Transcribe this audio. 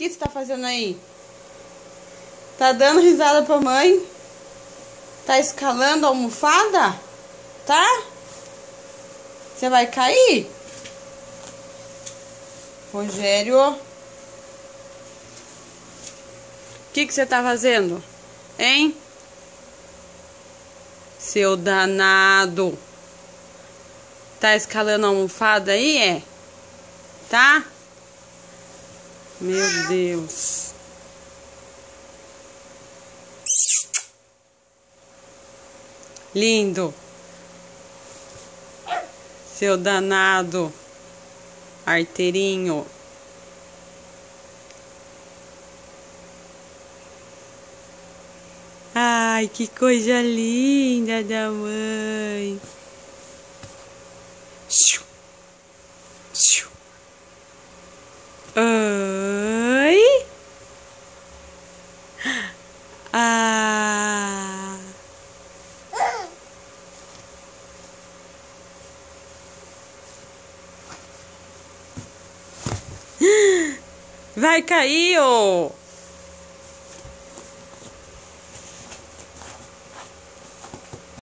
que você tá fazendo aí? Tá dando risada pra mãe? Tá escalando a almofada? Tá? Você vai cair? Rogério? O que você tá fazendo? Hein? Seu danado. Tá escalando a almofada aí, é? Tá? Meu Deus. Lindo. Seu danado. Arteirinho. Ai, que coisa linda da mãe. Oi. Ah. Vai cair, ô.